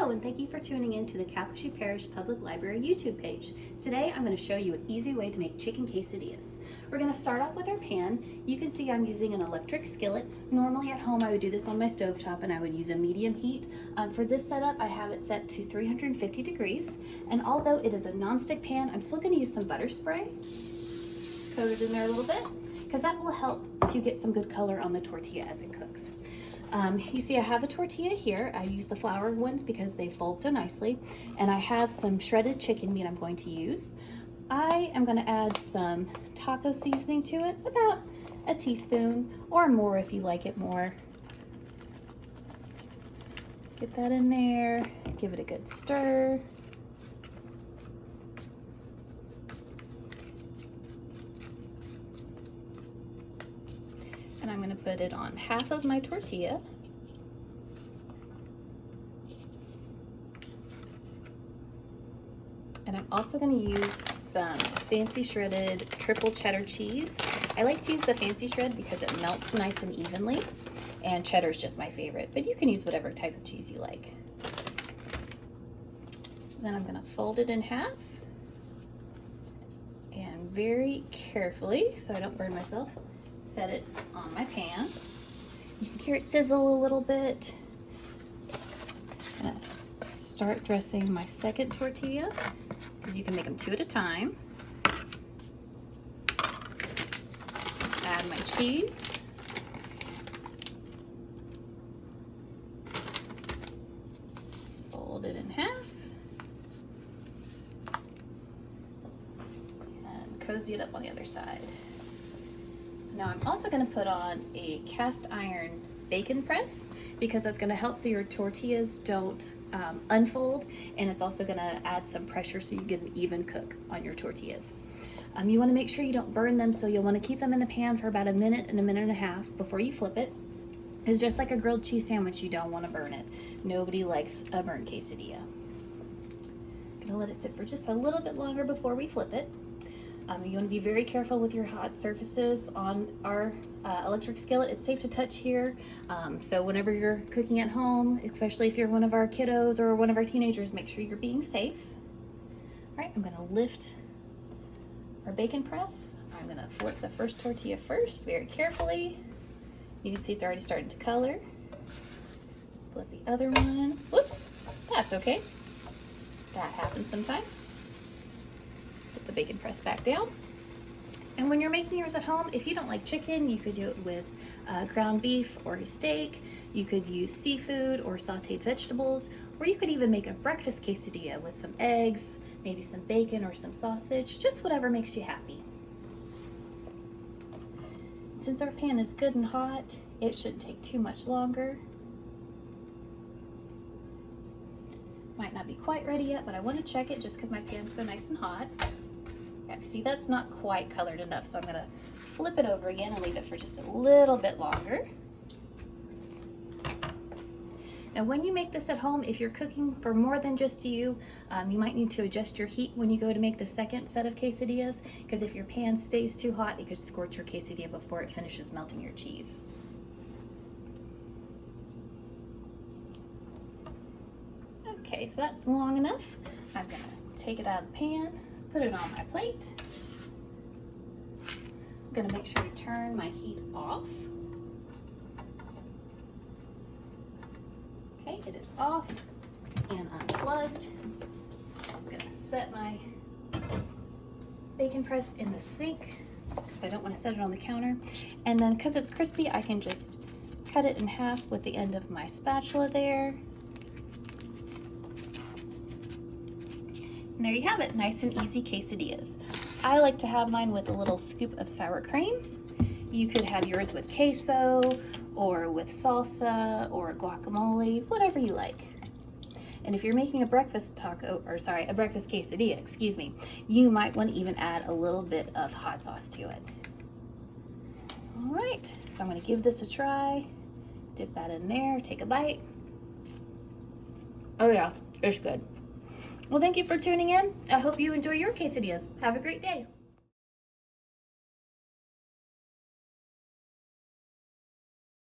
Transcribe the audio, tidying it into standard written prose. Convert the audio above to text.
Hello, and thank you for tuning in to the Calcasieu Parish Public Library YouTube page. Today I'm going to show you an easy way to make chicken quesadillas. We're going to start off with our pan. You can see I'm using an electric skillet. Normally at home I would do this on my stovetop and I would use a medium heat. For this setup I have it set to 350 degrees, and although it is a non-stick pan, I'm still going to use some butter spray. Coat it in there a little bit because that will help to get some good color on the tortilla as it cooks. You see I have a tortilla here. I use the flour ones because they fold so nicely, and I have some shredded chicken meat I'm going to use. I am going to add some taco seasoning to it, about a teaspoon or more if you like it more. Get that in there, give it a good stir. And I'm going to put it on half of my tortilla. And I'm also going to use some fancy shredded triple cheddar cheese. I like to use the fancy shred because it melts nice and evenly, and cheddar is just my favorite, but you can use whatever type of cheese you like. Then I'm going to fold it in half, and very carefully, so I don't burn myself, set it on my pan. You can hear it sizzle a little bit. Start dressing my second tortilla, because you can make them two at a time. Add my cheese. Fold it in half. And cozy it up on the other side. Now I'm also going to put on a cast iron bacon press because that's going to help so your tortillas don't unfold, and it's also going to add some pressure so you get an even cook on your tortillas. You want to make sure you don't burn them, so you'll want to keep them in the pan for about a minute and a half before you flip it. It's just like a grilled cheese sandwich, you don't want to burn it. Nobody likes a burnt quesadilla. Gonna let it sit for just a little bit longer before we flip it. You want to be very careful with your hot surfaces on our electric skillet. It's safe to touch here, so whenever you're cooking at home, especially if you're one of our kiddos or one of our teenagers, make sure you're being safe. All right, I'm going to lift our bacon press. I'm going to flip the first tortilla first, very carefully. You can see it's already starting to color. Flip the other one. Whoops, that's okay. That happens sometimes. Put the bacon press back down. And when you're making yours at home, if you don't like chicken, you could do it with ground beef or a steak. You could use seafood or sauteed vegetables, or you could even make a breakfast quesadilla with some eggs, maybe some bacon or some sausage, just whatever makes you happy. Since our pan is good and hot, it shouldn't take too much longer. Might not be quite ready yet, but I want to check it just because my pan's so nice and hot. Okay, see, that's not quite colored enough, so I'm going to flip it over again and leave it for just a little bit longer. Now when you make this at home, if you're cooking for more than just you, you might need to adjust your heat when you go to make the second set of quesadillas, because if your pan stays too hot, it could scorch your quesadilla before it finishes melting your cheese. Okay, so that's long enough. I'm going to take it out of the pan, put it on my plate. I'm going to make sure to turn my heat off. Okay, it is off and unplugged. I'm going to set my bacon press in the sink because I don't want to set it on the counter. And then because it's crispy, I can just cut it in half with the end of my spatula there. And there you have it, nice and easy quesadillas. I like to have mine with a little scoop of sour cream. You could have yours with queso or with salsa or guacamole, whatever you like. And if you're making a breakfast a breakfast quesadilla, excuse me, you might want to even add a little bit of hot sauce to it. All right, so I'm going to give this a try. Dip that in there, take a bite. Oh yeah, it's good. Well, thank you for tuning in. I hope you enjoy your quesadillas. Have a great day.